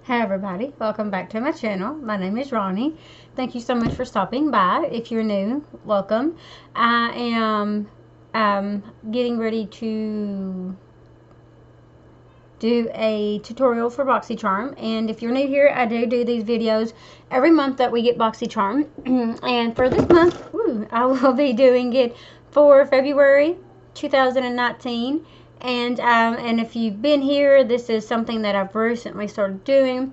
Hi everybody, welcome back to my channel. My name is Ronni. Thank you so much for stopping by. If you're new, welcome. I am getting ready to do a tutorial for Boxycharm, and if you're new here, I do these videos every month that we get Boxycharm. And for this month, I will be doing it for February 2019. And if you've been here, this is something that I've recently started doing.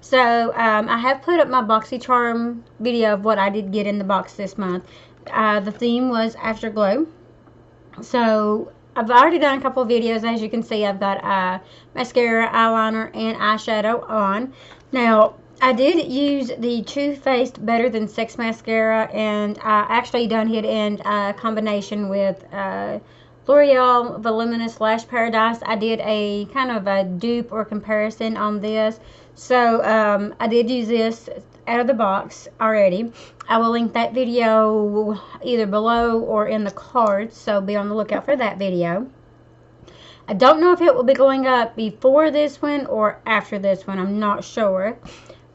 So I have put up my Boxycharm video of what I did get in the box this month. The theme was Afterglow. So I've already done a couple of videos. As you can see, I've got mascara, eyeliner, and eyeshadow on. Now, I did use the Too Faced Better Than Sex mascara, and I actually done it in combination with L'Oreal Voluminous Lash Paradise. I did a kind of a dupe or comparison on this. So I did use this out of the box already. I will link that video either below or in the cards, so be on the lookout for that video. I don't know if it will be going up before this one or after this one. I'm not sure.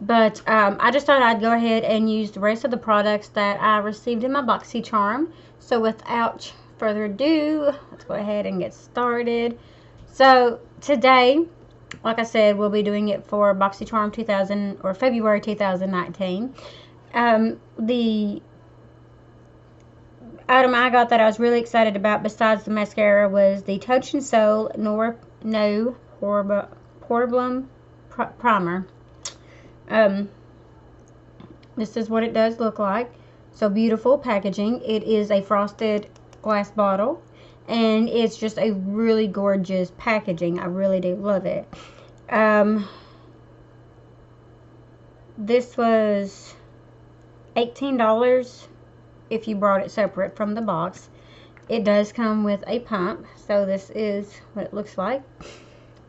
But I just thought I'd go ahead and use the rest of the products that I received in my Boxycharm. So without further ado, let's go ahead and get started. So today, like I said, we'll be doing it for Boxycharm 2000 or February 2019. The item I got that I was really excited about besides the mascara was the Touch and Soul No Poreblem Primer. This is what it does look like. So beautiful packaging. It is a frosted glass bottle, and it's just a really gorgeous packaging. I really do love it. This was $18 if you brought it separate from the box. It does come with a pump, so this is what it looks like.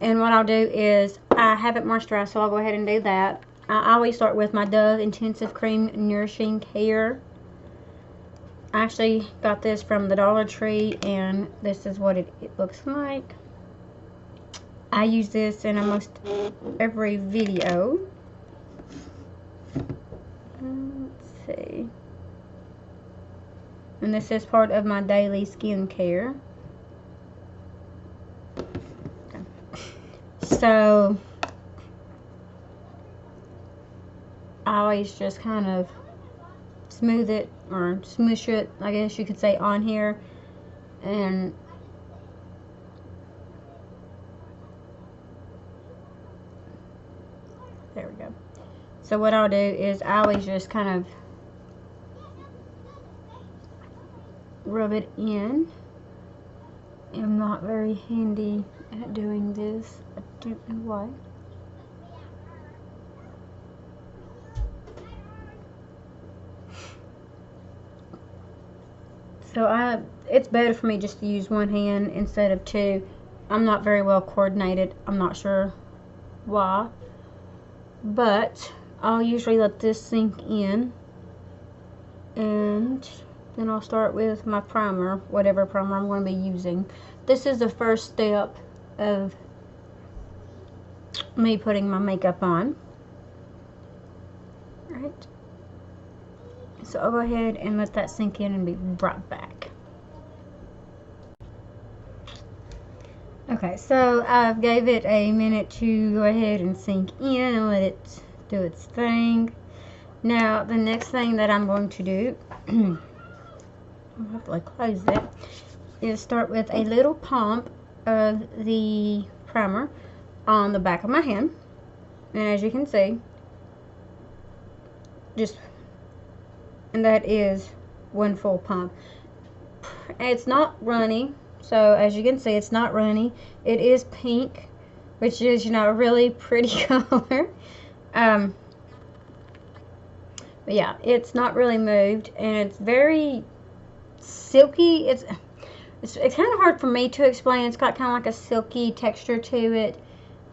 And what I'll do is, I have it moisturized, so I'll go ahead and do that. I always start with my Dove Intensive Cream Nourishing Hair. I actually got this from the Dollar Tree, and this is what it looks like. I use this in almost every video. Let's see. And this is part of my daily skincare. Okay. So I always just kind of smooth it or smush it, I guess you could say, on here, and there we go. So what I'll do is I always just kind of rub it in. I'm not very handy at doing this. I don't know why. So it's better for me just to use one hand instead of two. I'm not very well coordinated. I'm not sure why. But I'll usually let this sink in. And then I'll start with my primer, whatever primer I'm going to be using. This is the first step of me putting my makeup on. Alright. So I'll go ahead and let that sink in and be right back. Okay, so I've gave it a minute to go ahead and sink in and let it do its thing. Now, the next thing that I'm going to do, I'll have to close it, is start with a little pump of the primer on the back of my hand. And as you can see, and that is one full pump. It's not runny, so as you can see, it's not runny. It is pink, which is, you know, a really pretty color. But yeah, it's not really moved, and it's very silky. It's kind of hard for me to explain. It's got kind of like a silky texture to it,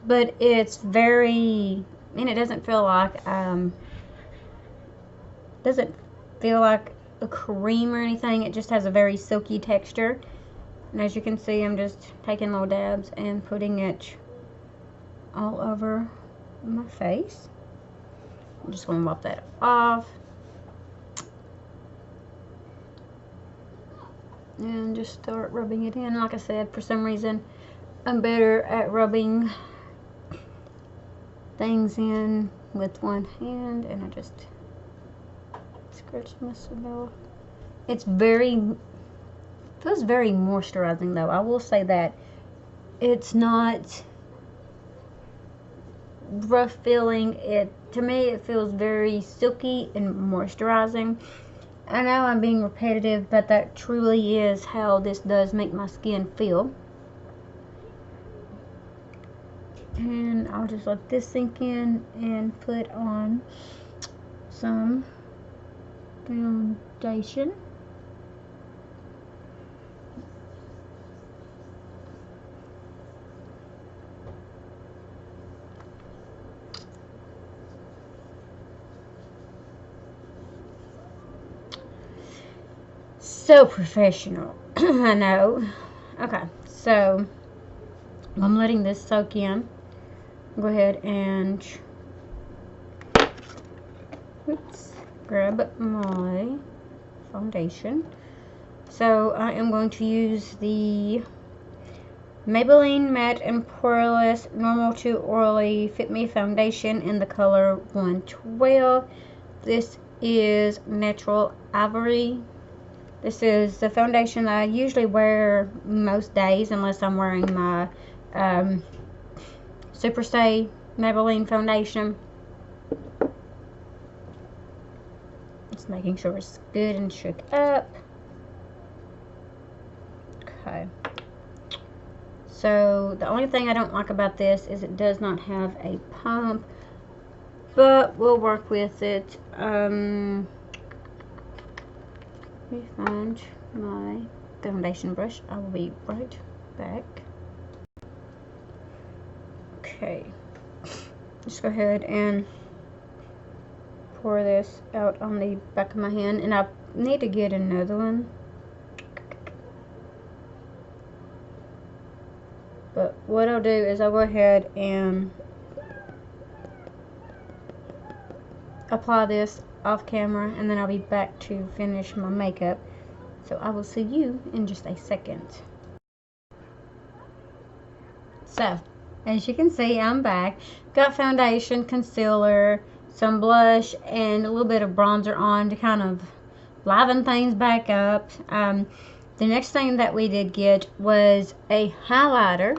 but it's very, and it doesn't feel like a cream or anything. It just has a very silky texture. And as you can see, I'm just taking little dabs and putting it all over my face. I'm just going to wipe that off. And just start rubbing it in. Like I said, for some reason, I'm better at rubbing things in with one hand, and I just scratch myself. It's feels very moisturizing though. I will say that. It's not rough feeling. To me, it feels very silky and moisturizing. I know I'm being repetitive, but that truly is how this does make my skin feel. And I'll just let this sink in and put on some foundation. So professional. I know. Okay, so I'm letting this soak in. Go ahead and grab my foundation. So I am going to use the Maybelline Matte and Poreless Normal to Oily Fit Me Foundation in the color 112. This is Natural Ivory. This is the foundation that I usually wear most days, unless I'm wearing my Superstay Maybelline foundation. Just making sure it's good and shook up. Okay. So the only thing I don't like about this is it does not have a pump, but we'll work with it. Let me find my foundation brush. I will be right back. Okay, just go ahead and pour this out on the back of my hand, and I need to get another one, but what I'll do is I'll go ahead and apply this off camera, and then I'll be back to finish my makeup. So I will see you in just a second. So as you can see, I'm back. Got foundation, concealer, some blush, and a little bit of bronzer on to kind of liven things back up. The next thing that we did get was a highlighter,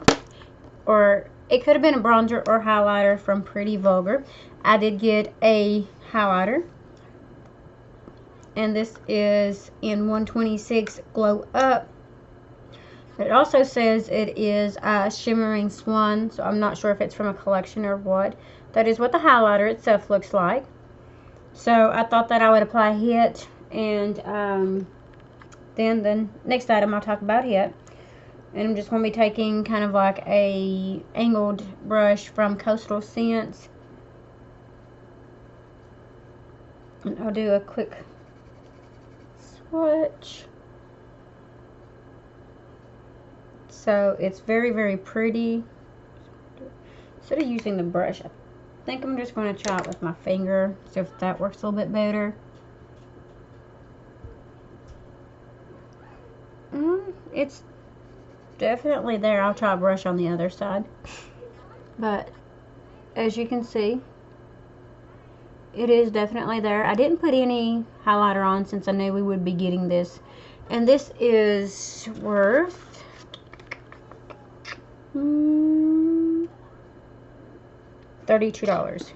or it could have been a bronzer or highlighter from Pretty Vulgar. I did get a highlighter, and this is in 126 Glow Up. It also says it is Shimmering Swan, so I'm not sure if it's from a collection or what. That is what the highlighter itself looks like. So I thought that I would apply it, and then the next item I'll talk about it. And I'm just going to be taking kind of like a angled brush from Coastal Scents. And I'll do a quick swatch. So it's very, very pretty. Instead of using the brush, I think I'm just going to try it with my finger, see if that works a little bit better. It's definitely there. I'll try a brush on the other side. But as you can see, it is definitely there. I didn't put any highlighter on since I knew we would be getting this. And this is worth $32.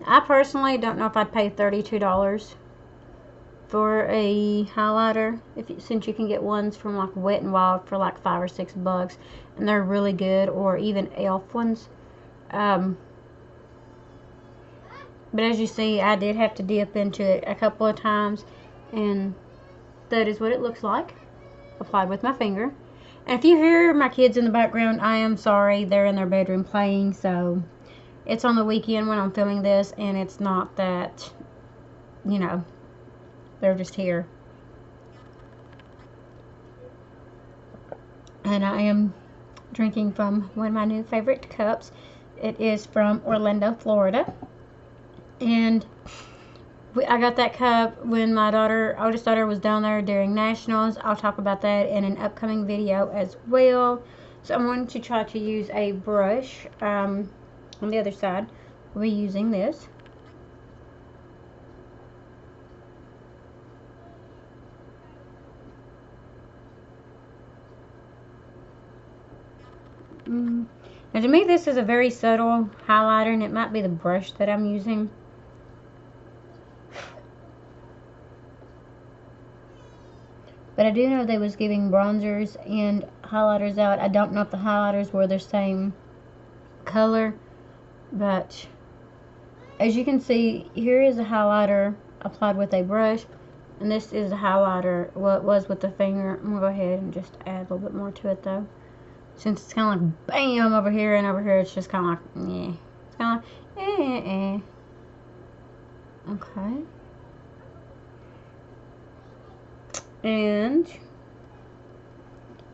I personally don't know if I'd pay $32 for a highlighter, since you can get ones from like Wet n Wild for like $5 or $6, and they're really good, or even e.l.f. ones. But as you see, I did have to dip into it a couple of times, and that is what it looks like applied with my finger. And if you hear my kids in the background, I am sorry. They're in their bedroom playing, so it's on the weekend when I'm filming this, and it's not that, you know, they're just here. And I am drinking from one of my new favorite cups. It is from Orlando, Florida. And I got that cup when my oldest daughter was down there during nationals. I'll talk about that in an upcoming video as well. So I'm going to try to use a brush on the other side. We'll be using this. Now to me this is a very subtle highlighter, and it might be the brush that I'm using. But I do know they was giving bronzers and highlighters out. I don't know if the highlighters were the same color, but as you can see, here is a highlighter applied with a brush, and this is a highlighter, well, it was with the finger. I'm going to go ahead and just add a little bit more to it though, since it's kind of like bam over here, and over here it's just kind of like, yeah. It's kind of like, Okay. And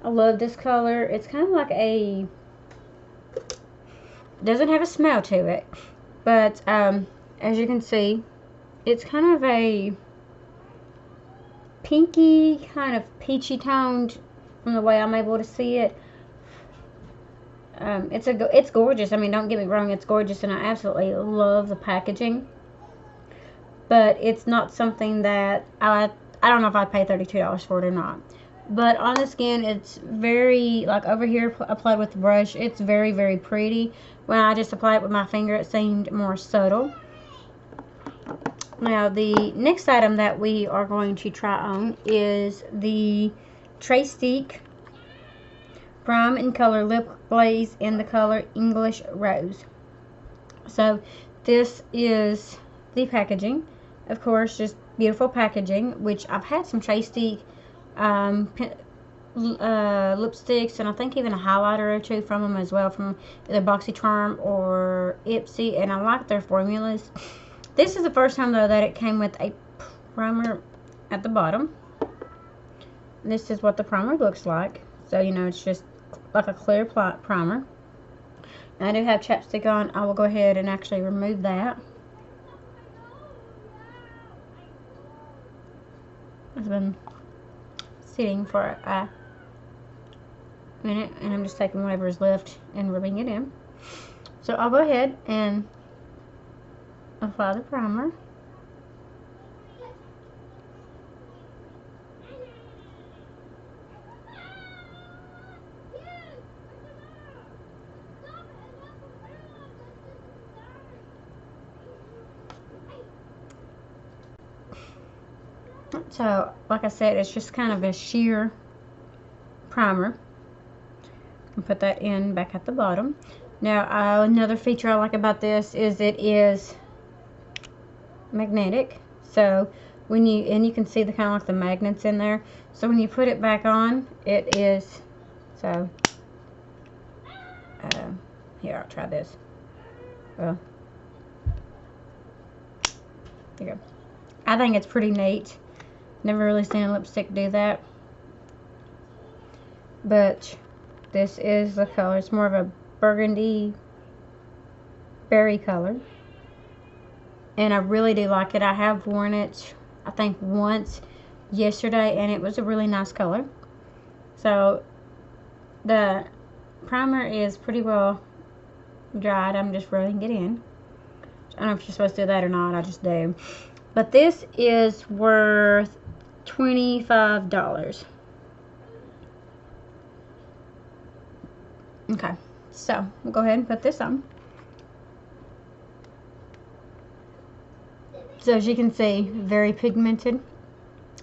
I love this color. It's kind of like a, doesn't have a smell to it, but as you can see, it's kind of a pinky, kind of peachy toned from the way I'm able to see it. It's gorgeous. I mean, don't get me wrong, it's gorgeous, and I absolutely love the packaging. But it's not something that I don't know if I'd pay $32 for it or not. But on the skin, it's very, like over here applied with the brush, it's very, very pretty. When I just apply it with my finger, it seemed more subtle. Now, the next item that we are going to try on is the Trestique Prime and Color Lip Glaze in the color English Rose. So, this is the packaging. Of course, just beautiful packaging, which I've had some Trestique lipsticks, and I think even a highlighter or two from them as well, from either Boxycharm or Ipsy, and I like their formulas. This is the first time though that it came with a primer at the bottom. This is what the primer looks like. So, you know, it's just like a clear primer. And I do have chapstick on. I will go ahead and actually remove that. It's been sitting for a minute, and I'm just taking whatever is left and rubbing it in. So I'll go ahead and apply the primer. So, like I said, it's just kind of a sheer primer. And put that in back at the bottom. Now, another feature I like about this is it is magnetic. So, when you can see the kind of like the magnets in there. So, when you put it back on, it is, so, here, I'll try this. Well, there you go. I think it's pretty neat. Never really seen a lipstick do that. But this is the color. It's more of a burgundy berry color. And I really do like it. I have worn it, I think, once yesterday, and it was a really nice color. So the primer is pretty well dried. I'm just rubbing it in. I don't know if you're supposed to do that or not. I just do. But this is worth $25. Okay, so we'll go ahead and put this on. So as you can see, very pigmented.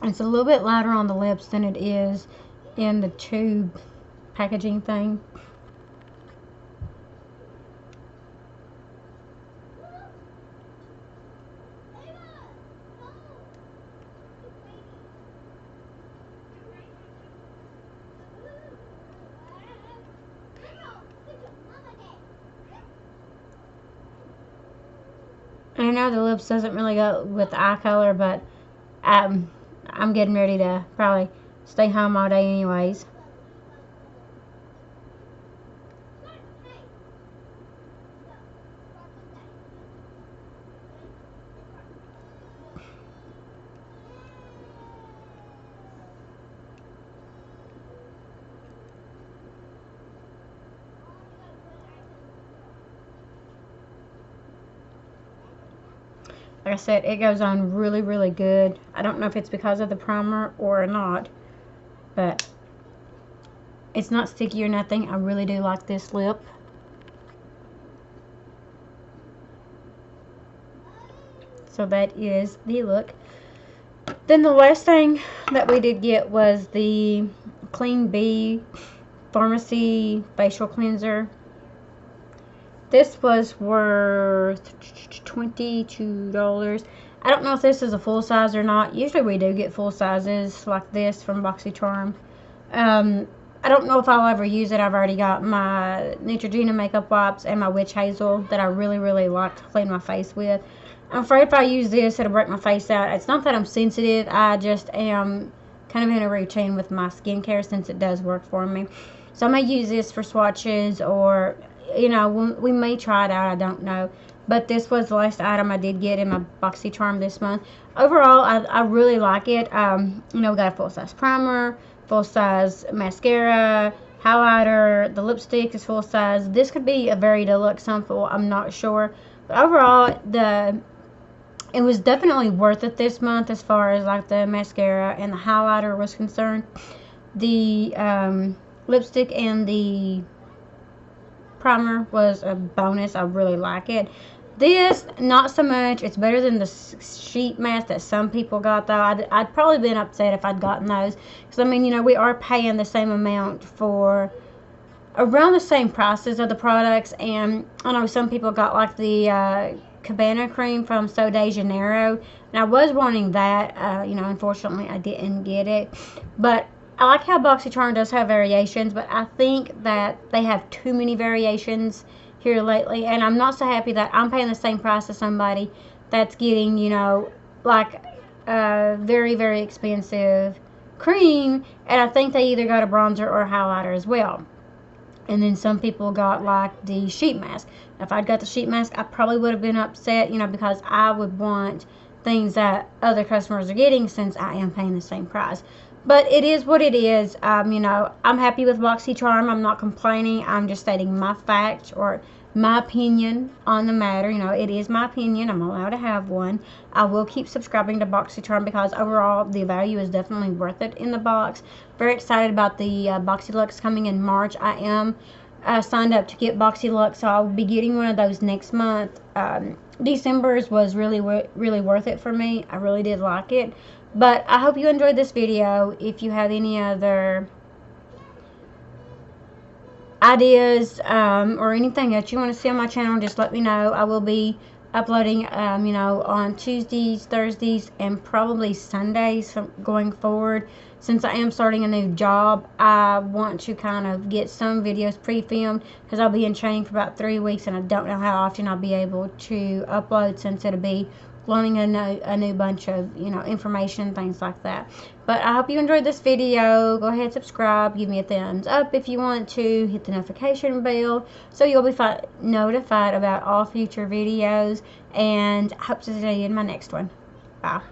It's a little bit lighter on the lips than it is in the tube packaging thing. I know the lips doesn't really go with the eye color, but I'm getting ready to probably stay home all day anyways. I said, it goes on really, really good. I don't know if it's because of the primer or not, but it's not sticky or nothing. I really do like this lip. So that is the look. Then the last thing that we did get was the Clean Bee Farmacy facial cleanser. This was worth $22. I don't know if this is a full size or not. Usually we do get full sizes like this from Boxycharm. I don't know if I'll ever use it. I've already got my Neutrogena makeup wipes and my witch hazel that I really, really like to clean my face with. I'm afraid if I use this, it'll break my face out. It's not that I'm sensitive. I just am kind of in a routine with my skincare since it does work for me. So I may use this for swatches, or, you know, we may try it out. I don't know. But this was the last item I did get in my Boxycharm this month. Overall, I really like it. You know, we got a full-size primer, full-size mascara, highlighter. The lipstick is full-size. This could be a very deluxe sample. I'm not sure. But overall, it was definitely worth it this month as far as like the mascara and the highlighter was concerned. The lipstick and the primer was a bonus. I really like it. This, not so much. It's better than the sheet mask that some people got, though. I'd probably been upset if I'd gotten those. Because, I mean, you know, we are paying the same amount for around the same prices of the products. And I know some people got, like, the Cabana cream from So de Janeiro. And I was wanting that. You know, unfortunately, I didn't get it. But I like how Boxycharm does have variations, but I think that they have too many variations here lately, and I'm not so happy that I'm paying the same price as somebody that's getting, you know, like a very, very expensive cream, and I think they either got a bronzer or a highlighter as well. And then some people got like the sheet mask. If I'd got the sheet mask, I probably would have been upset, you know, because I would want things that other customers are getting since I am paying the same price. But it is what it is. You know, I'm happy with Boxycharm. I'm not complaining. I'm just stating my fact or my opinion on the matter. You know, it is my opinion. I'm allowed to have one. I will keep subscribing to Boxycharm because overall the value is definitely worth it in the box. Very excited about the BoxyLux coming in March. I am signed up to get BoxyLux, so I'll be getting one of those next month. December's was really worth it for me. I really did like it. But I hope you enjoyed this video. If you have any other ideas or anything that you want to see on my channel, just let me know. I will be uploading, you know, on Tuesdays, Thursdays, and probably Sundays going forward. Since I am starting a new job, I want to kind of get some videos pre-filmed because I'll be in training for about 3 weeks, and I don't know how often I'll be able to upload since it'll be learning a new bunch of, you know, information, things like that. But I hope you enjoyed this video. Go ahead, subscribe, give me a thumbs up if you want to, hit the notification bell so you'll be notified about all future videos, and I hope to see you in my next one. Bye.